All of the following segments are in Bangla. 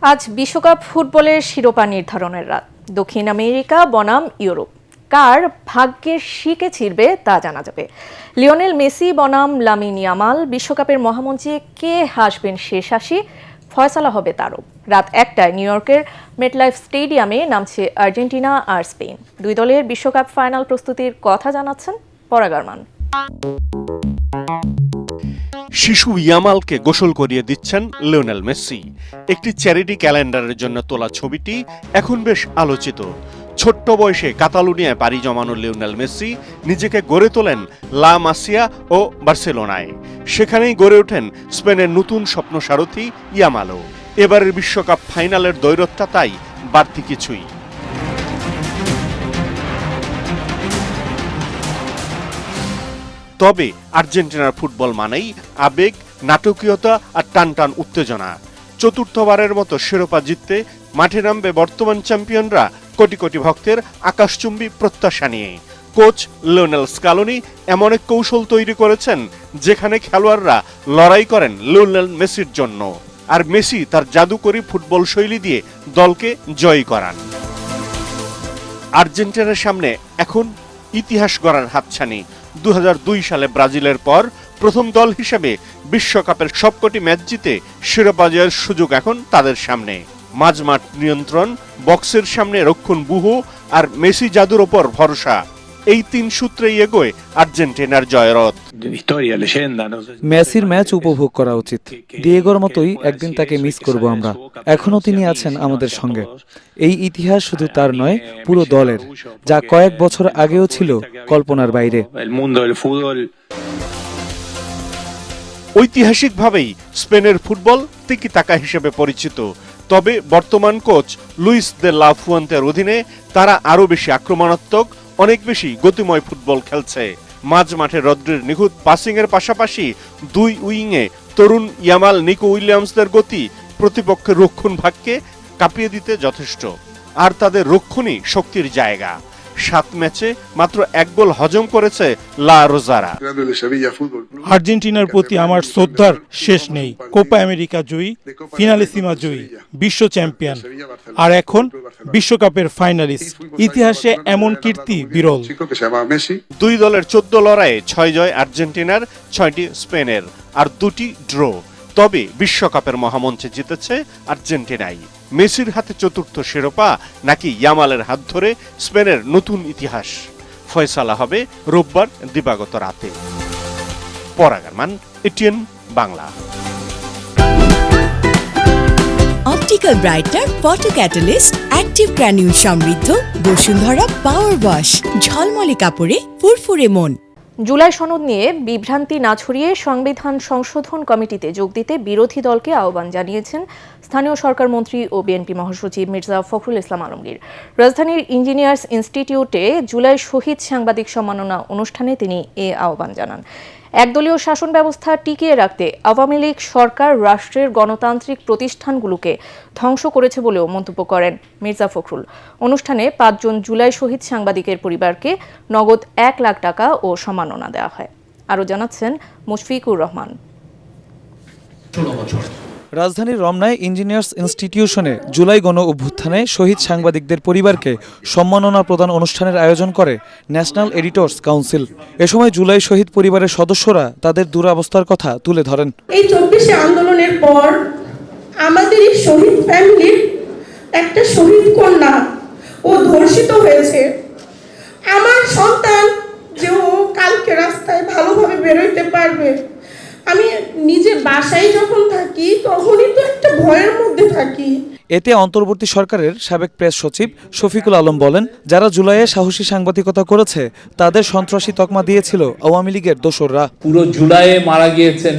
আজ বিশ্বকাপ ফুটবলের শিরোপা নির্ধারণের রাত। দক্ষিণ আমেরিকা বনাম ইউরোপ, কার ভাগ্যের শিকে ছিড়বে তা জানা যাবে। লিওনেল মেসি বনাম লামিন ইয়ামাল, বিশ্বকাপের মহামঞ্চে কে হাসবেন শেষ হাসি, ফয়সালা হবে তারও। রাত 1টায় নিউ ইয়র্কের মেটলাইফ স্টেডিয়ামে নামছে আর্জেন্টিনা আর স্পেন। দুই দলের বিশ্বকাপ ফাইনাল প্রস্তুতির কথা জানাচ্ছেন পরাগ আরমান। শিশু ইয়ামালকে গোসল করিয়ে দিচ্ছেন লিওনেল মেসি। একটি চ্যারিটি ক্যালেন্ডারের জন্য তোলা ছবিটি এখন বেশ আলোচিত। ছোট্ট বয়সে কাতালুনিয়ায় পাড়ি জমানো লিওনেল মেসি নিজেকে গড়ে তোলেন লা মাসিয়া ও বার্সেলোনায়। সেখানেই গড়ে ওঠেন স্পেনের নতুন স্বপ্ন সারথি ইয়ামালও। এবারের বিশ্বকাপ ফাইনালের দ্বৈরথটা তাই বাড়তি কিছুই। তবে আর্জেন্টিনার ফুটবল মানেই আবেগ, নাটকীয়তা আর টানটান উত্তেজনা। চতুর্থবারের মতো শিরোপা জিততে মাঠে নামবে বর্তমান চ্যাম্পিয়নরা কোটি কোটি ভক্তের আকাশচুম্বী প্রত্যাশা নিয়ে। কোচ লিওনেল স্কালোনি এমন এক কৌশল তৈরি করেছেন যেখানে খেলোয়াড়রা লড়াই করেন লিওনেল মেসির জন্য, আর মেসি তার জাদুকরী ফুটবল শৈলী দিয়ে দলকে জয়ী করান। আর্জেন্টিনার সামনে এখন ইতিহাস গড়ার হাতছানি। 2002 সালে ব্রাজিলের পর প্রথম দল হিসেবে বিশ্বকাপের সবকটি ম্যাচ জিতে শিরোপা জয়ের সুযোগ এখন তাদের সামনে। মাঝমাঠ নিয়ন্ত্রণ, বক্সের সামনে রক্ষণ ব্যূহ আর মেসি জাদুর ওপর ভরসা, এই তিন সূত্রেই এগোয় আর্জেন্টিনার জয়রথ। মেসির ম্যাচ উপভোগ করা উচিত। ডিয়েগোর মতোই একদিন তাকে মিস করব আমরা। এখনো তিনি আছেন আমাদের সঙ্গে। এই ইতিহাস শুধু তার নয়, পুরো দলের, যা কয়েক বছর আগেও ছিল কল্পনার বাইরে। ঐতিহাসিকভাবেই স্পেনের ফুটবল তিকি তাকা হিসেবে পরিচিত। তবে বর্তমান কোচ লুইস দে লা ফুয়েন্তের অধীনে তারা আরও বেশি আক্রমণাত্মক, অনেক বেশি গতিময় ফুটবল খেলছে। মাঝ মাঠে রদ্রির নিখুঁত পাসিংয়ের পাশাপাশি দুই উইংয়ে তরুণ ইয়ামাল, নিকো উইলিয়ামসদের গতি প্রতিপক্ষের রক্ষণ ভাগকে কাঁপিয়ে দিতে যথেষ্ট। আর তাদের রক্ষণই শক্তির জায়গা। 7 ম্যাচে মাত্র 1 গোল হজম করেছে লা রোজারা। আর্জেন্টিনার প্রতি আমার শ্রদ্ধার শেষ নেই। কোপা আমেরিকা জয়ী, ফিনালেসিমা জয়ী, বিশ্ব চ্যাম্পিয়ন, আর এখন বিশ্বকাপের ফাইনালিস্ট। ইতিহাসে এমন কীর্তি বিরল। দুই দলের 14 লড়াইয়ে 6 জয় আর্জেন্টিনার, 6টি স্পেনের আর 2টি ড্র। তবে বিশ্বকাপের মহামঞ্চে জিতেছে আর্জেন্টিনাই। মেসির হাতে চতুর্থ শিরোপা নাকি ইয়ামালের হাত ধরে স্পেনের নতুন ইতিহাস, ফয়সালা হবে রোববার দিবাগত রাতে। পরাগ Arman, ATN Bangla. Optical brighter, photo catalyst, active granule সমৃদ্ধ বসুন্ধরা পাওয়ার ওয়াশ, ঝলমলে কাপড়ে ফুরফুরে মন। জুলাই সনদ নিয়ে বিভ্রান্তি না ছড়িয়ে সংবিধান সংশোধন কমিটিতে যোগ দিতে বিরোধী দলকে আহ্বান জানিয়েছেন স্থানীয় সরকার মন্ত্রী ও বিএনপি মহাসচিব মির্জা ফখরুল ইসলাম আলমগীর। রাজধানীর ইঞ্জিনিয়ার্স ইনস্টিটিউটে জুলাই শহীদ সাংবাদিক সম্মাননা অনুষ্ঠানে তিনি এ আহ্বান জানান। একদলীয় শাসন ব্যবস্থা টিকিয়ে রাখতে আওয়ামী লীগ সরকার রাষ্ট্রের গণতান্ত্রিক প্রতিষ্ঠানগুলোকে ধ্বংস করেছে বলেও মন্তব্য করেন মির্জা ফখরুল। অনুষ্ঠানে 5 জন জুলাই শহীদ সাংবাদিকের পরিবারকে নগদ 1 লাখ টাকা ও সম্মাননা দেওয়া হয়। আরও জানাচ্ছেন মুশফিকুর রহমান। রাজধানীর রমনায় ইঞ্জিনিয়ার্স ইনস্টিটিউশনে জুলাই গণ অভ্যুত্থানে শহীদ সাংবাদিকদের পরিবারকে সম্মাননা প্রদান অনুষ্ঠানের আয়োজন করে ন্যাশনাল এডিটর্স কাউন্সিল। এ সময় জুলাই শহীদ পরিবারের সদস্যরা তাদের দুরবস্থার কথা তুলে ধরেন। এই 24শে আন্দোলনের পর আমাদের এই শহীদ ফ্যামিলির একটা শহীদ কন্যা ও ধর্ষিত হয়েছে। আমার সন্তান যে ও কালকে রাস্তায় ভালোভাবে বেরোতে পারবে, আমি নিজের বাসায় যখন থাকি তখনই তো একটা ভয়ের মধ্যে থাকি। এতে অন্তর্বর্তী সরকারের সাবেক প্রেস সচিব শফিকুল আলম বলেন, যারা জুলাইয়ে সাহসী সাংবাদিকতা করেছে তাদের সন্ত্রাসী তকমা দিয়েছিল আওয়ামী লীগের দোসররা। পুরো জুলাইয়ে মারা গিয়েছেন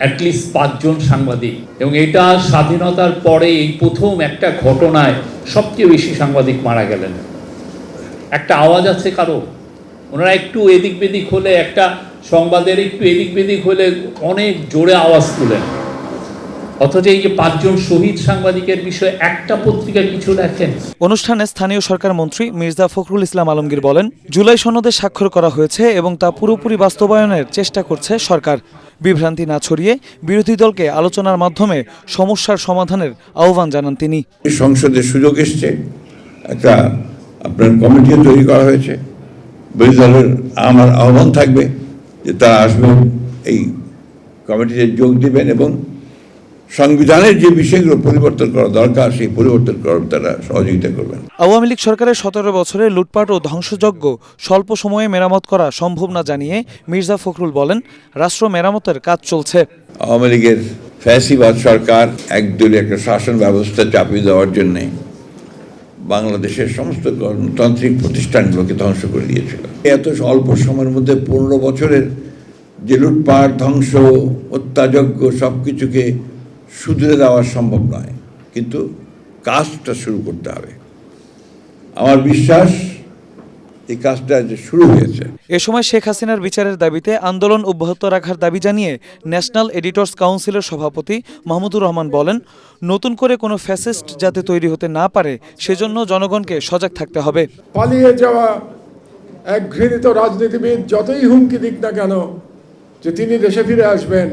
অ্যাটলিস্ট 5 জন সাংবাদিক, এবং এটা স্বাধীনতার পরে এই প্রথম একটা ঘটনায় সবচেয়ে বেশি সাংবাদিক মারা গেলেন। একটা আওয়াজ আছে কারো, ওনারা একটু এদিক বেদিক হলে, একটা সংবাদের একটু এদিক বেদিক হলে অনেক জোরে আওয়াজ তুলেন। অথচ এই যে 5 জন শহীদ সাংবাদিকের বিষয়ে একটা পত্রিকা কিছু লেখেন। অনুষ্ঠানে স্থানীয় সরকার মন্ত্রী মির্জা ফখরুল ইসলাম আলমগীর বলেন, জুলাই সনদে স্বাক্ষর করা হয়েছে এবং তা পুরোপুরি বাস্তবায়নের চেষ্টা করছে সরকার। বিভ্রান্তি না ছড়িয়ে বিরোধী দলকে আলোচনার মাধ্যমে সমস্যার সমাধানের আহ্বান জানান তিনি। সংসদে সুযোগ এসছে, একটা আপনার কমিটিও তৈরি করা হয়েছে। বিরোধী দলের আমার আহ্বান থাকবে যে তারা আসবেন, এই কমিটিতে যোগ দেবেন এবং সংবিধানের যে বিষয়গুলো পরিবর্তন করা দরকার সেই পরিবর্তন করার তারা সহযোগিতা করবেন। আওয়ামী লীগ সরকারের 17 বছরে লুটপাট ও ধ্বংসযজ্ঞ স্বল্প সময়ে মেরামত করা সম্ভব না জানিয়ে মির্জা ফখরুল বলেন, রাষ্ট্র মেরামতের কাজ চলছে। আওয়ামী লীগের ফ্যাসিবাদ সরকার একদলীয় একটা শাসন ব্যবস্থা চাপিয়ে দেওয়ার জন্যে বাংলাদেশের সমস্ত গণতান্ত্রিক প্রতিষ্ঠানগুলোকে ধ্বংস করে দিয়েছিল। এত অল্প সময়ের মধ্যে 15 বছরের যে লুটপাট, ধ্বংস, হত্যাযজ্ঞ সব কিছুকে শুধরে দেওয়া সম্ভব নয়, কিন্তু কাজটা শুরু করতে হবে। আমার বিশ্বাস এই কাজটা যে শুরু হয়েছে। এ সময় শেখ হাসিনার বিচারের দাবিতে আন্দোলন অব্যাহত রাখার দাবি জানিয়ে ন্যাশনাল এডিটর্স কাউন্সিলের সভাপতি মাহমুদুর রহমান বলেন, নতুন করে কোনো ফ্যাসিস্ট যাতে তৈরি হতে না পারে সেজন্য জনগণকে সজাগ থাকতে হবে। পালিয়ে যাওয়া এক ঘৃণিত রাজনীতিবিদ যতই হুমকি দিক না কেন যে তিনি দেশে ফিরে আসবেন,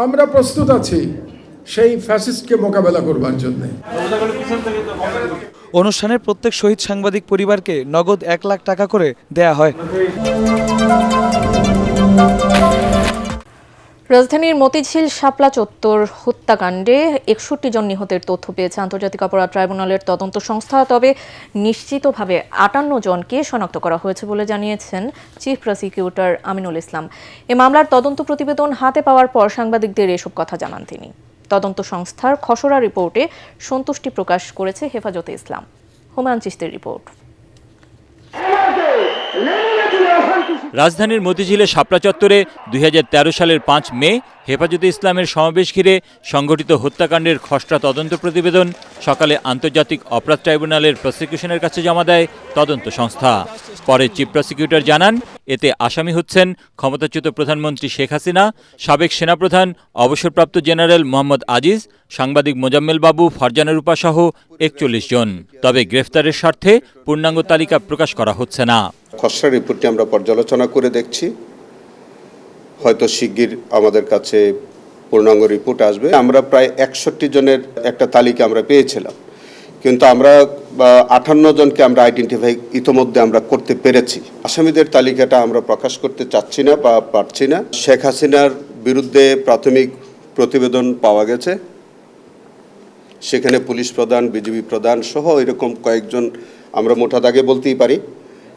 আমরা প্রস্তুত আছি সেই ফ্যাসিস্টকে মোকাবেলা করবার জন্য। অনুষ্ঠানের প্রত্যেক শহীদ সাংবাদিক পরিবারকে নগদ 1 লাখ টাকা করে দেয়া হয়। রাজধানীর মতিঝিল শাপলা চত্বর হত্যাকাণ্ডে 61 জন নিহতের তথ্য পেয়েছে আন্তর্জাতিক অপরাধ ট্রাইব্যুনালের তদন্ত সংস্থা। তবে নিশ্চিতভাবে 58 জনকে শনাক্ত করা হয়েছে বলে জানিয়েছেন চিফ প্রসিকিউটর আমিনুল ইসলাম। এ মামলার তদন্ত প্রতিবেদন হাতে পাওয়ার পর সাংবাদিকদের এসব কথা জানান তিনি। তদন্ত সংস্থার খসড়া রিপোর্টে সন্তুষ্টি প্রকাশ করেছে হেফাজতে ইসলাম। হুমায়ুন চিশতির রিপোর্ট। রাজধানীর মতিঝিলে শাপলা চত্বরে 2013 সালের 5 মে হেফাজতে ইসলামের সমাবেশ ঘিরে সংঘটিত হত্যাকাণ্ডের খসড়া তদন্ত প্রতিবেদন সকালে আন্তর্জাতিক অপরাধ ট্রাইব্যুনালের প্রসিকিউশনের কাছে জমা দেয় তদন্ত সংস্থা। পরে চিফ প্রসিকিউটর জানান, এতে আসামি হচ্ছেন ক্ষমতাচ্যুত প্রধানমন্ত্রী শেখ হাসিনা, সাবেক সেনাপ্রধান অবসরপ্রাপ্ত জেনারেল মোহাম্মদ আজিজ, সাংবাদিক মোজাম্মেল বাবু, ফারজানা রূপা সহ 41 জন। তবে গ্রেফতারের স্বার্থে পূর্ণাঙ্গ তালিকা প্রকাশ করা হচ্ছে না। খসড়া রিপোর্টটি আমরা পর্যালোচনা করে দেখছি, হয়তো শিগগির আমাদের কাছে পূর্ণাঙ্গ রিপোর্ট আসবে। আমরা প্রায় 61 জনের একটা তালিকা আমরা পেয়েছিলাম, কিন্তু আমরা 58 জনকে আমরা আইডেন্টিফাই ইতোমধ্যে আমরা করতে পেরেছি। আসামিদের তালিকাটা আমরা প্রকাশ করতে চাচ্ছি না বা পারছি না। শেখ হাসিনার বিরুদ্ধে প্রাথমিক প্রতিবেদন পাওয়া গেছে, সেখানে পুলিশ প্রধান, বিজিবি প্রধান সহ এরকম কয়েকজন আমরা মোটা দাগে বলতেই পারি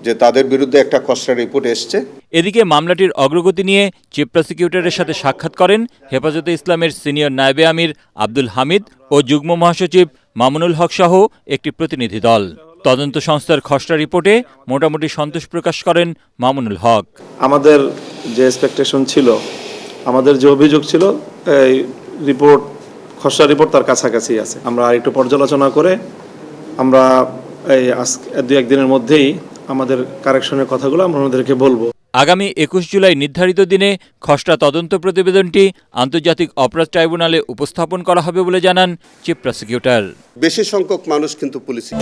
যে তাদের বিরুদ্ধে একটা খসড়া রিপোর্ট এসছে। এদিকে মামলাটির অগ্রগতি নিয়ে চিফ প্রসিকিউটরের সাথে সাক্ষাৎ করেন হেফাজতে ইসলামের সিনিয়র নায়েবে আমির আব্দুল হামিদ ও যুগ্ম মহাসচিব মামুনুল হক সহ একটি প্রতিনিধি দল। তদন্ত সংস্থার খসড়া রিপোর্টে মোটামুটি সন্তোষ প্রকাশ করেন মামুনুল হক। আমাদের যে এক্সপেকটেশন ছিল, আমাদের যে অভিযোগ ছিল, এই রিপোর্ট, খসড়া রিপোর্ট তার কাছাকাছি আছে। আমরা একটু পর্যালোচনা করে আমরা এই আজকে 2-1 দিনের মধ্যেই আমাদের কারেকশনের কথাগুলো আমরা ওনাদেরকে বলবো। আগামী 21 জুলাই নির্ধারিত দিনে খসড়া তদন্ত প্রতিবেদনটি আন্তর্জাতিক অপরাধ ট্রাইব্যুনালে উপস্থাপন করা হবে বলে জানান চিফ প্রসিকিউটর। বেশি সংখ্যক মানুষ কিন্তু পুলিশে।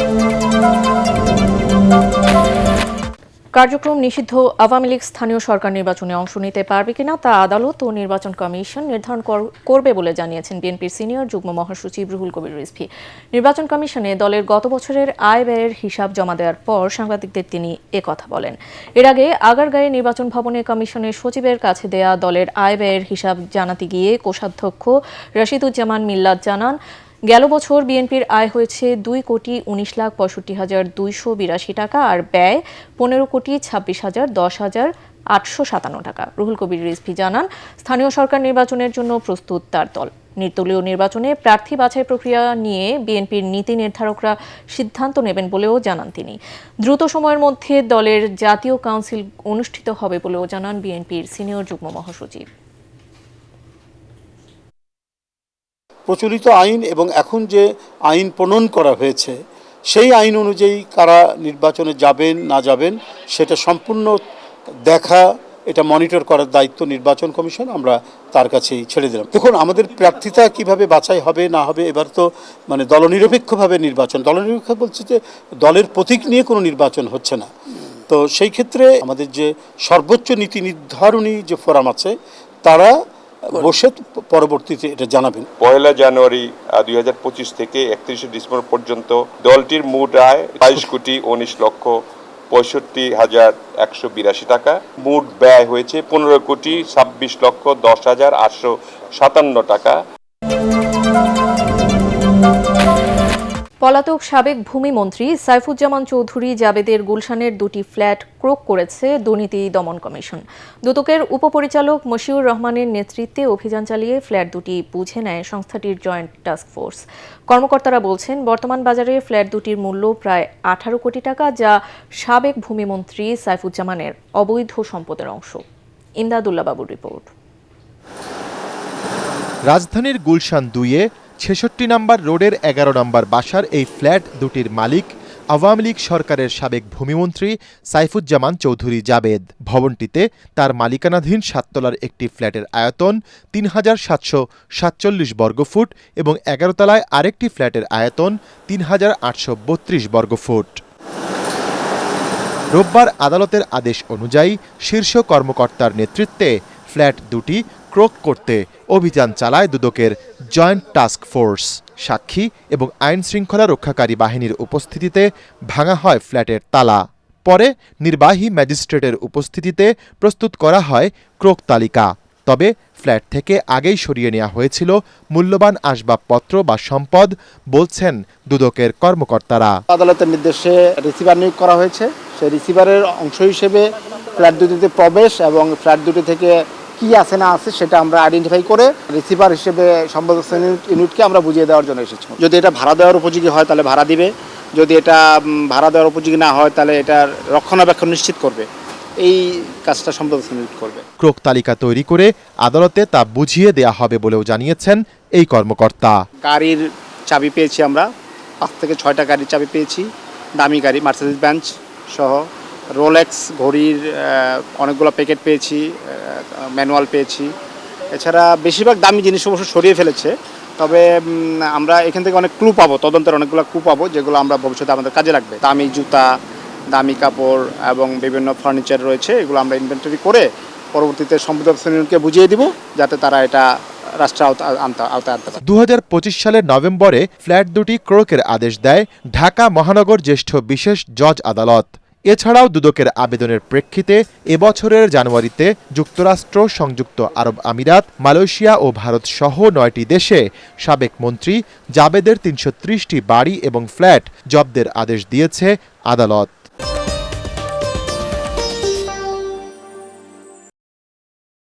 কার্যক্রম নিষিদ্ধ আওয়ামী লীগ স্থানীয় সরকার নির্বাচনে অংশ নিতে পারবে কিনা তা আদালত ও নির্বাচন কমিশন নির্ধারণ করবে বলে জানিয়েছেন বিএনপির সিনিয়র যুগ্ম মহাসচিব রুহুল কবির রিজভী। নির্বাচন কমিশনে দলের গত বছরের আয় ব্যয়ের হিসাব জমা দেওয়ার পর সাংবাদিকদের তিনি একথা বলেন। এর আগে আগারগাঁয়ে নির্বাচন ভবনে কমিশনের সচিবের কাছে দেয়া দলের আয় ব্যয়ের হিসাব জানাতে গিয়ে কোষাধ্যক্ষ রশিদুজ্জামান মিল্লাত জানান, গেল বছর বিএনপির আয় হয়েছে 2,19,65,282 টাকা আর ব্যয় 15,26,10,857 টাকা। রুহুল কবির রিজভী জানান, স্থানীয় সরকার নির্বাচনের জন্য প্রস্তুত তার দল। নির্দলীয় নির্বাচনে প্রার্থী বাছাই প্রক্রিয়া নিয়ে বিএনপির নীতি নির্ধারকরা সিদ্ধান্ত নেবেন বলেও জানান তিনি। দ্রুত সময়ের মধ্যে দলের জাতীয় কাউন্সিল অনুষ্ঠিত হবে বলেও জানান বিএনপির সিনিয়র যুগ্ম মহাসচিব। প্রচলিত আইন এবং এখন যে আইন প্রণয়ন করা হয়েছে সেই আইন অনুযায়ী কারা নির্বাচনে যাবেন না যাবেন সেটা সম্পূর্ণ দেখা এটা মনিটর করার দায়িত্ব নির্বাচন কমিশন, আমরা তার কাছেই ছেড়ে দিলাম। দেখুন, আমাদের প্রার্থিতা কিভাবে বাছাই হবে না হবে, এবার তো মানে দলনিরপেক্ষভাবে নির্বাচন, দলনিরপেক্ষ বলছে যে দলের প্রতীক নিয়ে কোনো নির্বাচন হচ্ছে না। তো সেই ক্ষেত্রে আমাদের যে সর্বোচ্চ নীতি নির্ধারণী যে ফোরাম আছে তারা বসে পরবর্তীতে এটা জানাবেন। 1 জানুয়ারি 2025 থেকে 31 ডিসেম্বর পর্যন্ত দলটির মোট আয় 22,19,65,182 টাকা। মোট ব্যয় হয়েছে 15,26,10,857 টাকা। পলাতক সাবেক ভূমিমন্ত্রী সাইফুজ্জামান চৌধুরী জাবেদের গুলশানের দুটি ফ্ল্যাট ক্রোক করেছে দুর্নীতি দমন কমিশন। দুদকের উপপরিচালক মশিউর রহমানের নেতৃত্বে অভিযান চালিয়ে ফ্ল্যাট দুটি বুঝে নেয় সংস্থাটির জয়েন্ট টাস্ক ফোর্স। কর্মকর্তারা বলছেন, বর্তমান বাজারে ফ্ল্যাট দুটির মূল্য প্রায় 18 কোটি টাকা, যা সাবেক ভূমিমন্ত্রী সাইফুজ্জামানের অবৈধ সম্পদের অংশ। ইমদাদুল্লাহ বাবুর রিপোর্ট। রাজধানীর গুলশান 2-এ 66 নম্বর রোডের 11 নম্বর বাসার এই ফ্ল্যাট দুটির মালিক আওয়ামী লীগ সরকারের সাবেক ভূমিমন্ত্রী সাইফুজ্জামান চৌধুরী জাবেদ। ভবনটিতে তার মালিকানাধীন 7 তলার একটি ফ্ল্যাটের আয়তন 3,747 বর্গফুট এবং 11 তলায় আরেকটি ফ্ল্যাটের আয়তন 3,832 বর্গফুট। রোববার আদালতের আদেশ অনুযায়ী শীর্ষ কর্মকর্তার নেতৃত্বে ফ্ল্যাট দুটি ক্রোক করতে অভিযান চালায় দুদকের জয়েন্ট টাস্ক ফোর্স। সাক্ষী এবং আইন শৃঙ্খলা রক্ষাকারী বাহিনীর উপস্থিতিতে ভাঙা হয় ফ্ল্যাটের তালা। পরে নির্বাহী ম্যাজিস্ট্রেটের উপস্থিতিতে প্রস্তুত করা হয় ক্রোক তালিকা। তবে ফ্ল্যাট থেকে আগেই সরিয়ে নেওয়া হয়েছিল মূল্যবান আসবাবপত্র বা সম্পদ, বলছেন দুদকের কর্মকর্তারা। আদালতের নির্দেশে রিসিভার নিয়োগ করা হয়েছে। সেই রিসিভারের অংশ হিসেবে ফ্ল্যাট দুটিতে প্রবেশ এবং ফ্ল্যাট দুটি থেকে কি আছে না আছে সেটা আমরা আইডেন্টিফাই করে রিসিভার হিসেবে সম্পদ ইউনিটকে আমরা বুঝিয়ে দেওয়ার জন্য এসেছি। যদি এটা ভাড়া দেওয়ার উপযোগী হয় তাহলে ভাড়া দিবে, যদি এটা ভাড়া দেওয়ার উপযোগী না হয় তাহলে এটার রক্ষণাবেক্ষণ নিশ্চিত করবে। এই কাজটা সম্পদ ইউনিট করবে। ক্রোক তালিকা তৈরি করে আদালতে তা বুঝিয়ে দেয়া হবে বলেও জানিয়েছেন এই কর্মকর্তা। গাড়ির চাবি পেয়েছি আমরা, 5 থেকে 6টা গাড়ির চাবি পেয়েছি, দামি গাড়ি, মার্সিডিজ বেঞ্চ সহ রোলেক্স ঘড়ির অনেকগুলো প্যাকেট পেয়েছি, ম্যানুয়াল পেয়েছি। এছাড়া বেশিরভাগ দামি জিনিস অবশ্য সরিয়ে ফেলেছে। তবে আমরা এখান থেকে অনেক ক্লু পাবো, তদন্তের অনেকগুলো ক্লু পাবো যেগুলো আমরা ভবিষ্যতে আমাদের কাজে লাগবে। দামি জুতা, দামি কাপড় এবং বিভিন্ন ফার্নিচার রয়েছে, এগুলো আমরা ইনভেন্টরি করে পরবর্তীতে সম্পদ শ্রেণীকে বুঝিয়ে দিব যাতে তারা এটা রাষ্ট্রের আওতায় আনতে পারে। 2025 সালের নভেম্বরে ফ্ল্যাট দুটি ক্রোকের আদেশ দেয় ঢাকা মহানগর জ্যেষ্ঠ বিশেষ জজ আদালত। এছাড়াও দুদকের আবেদনের প্রেক্ষিতে এবছরের জানুয়ারিতে যুক্তরাষ্ট্র, সংযুক্ত আরব আমিরাত, মালয়েশিয়া ও ভারত সহ 9টি দেশে সাবেক মন্ত্রী জাবেদের 330টি বাড়ি এবং ফ্ল্যাট জব্দের আদেশ দিয়েছে আদালত।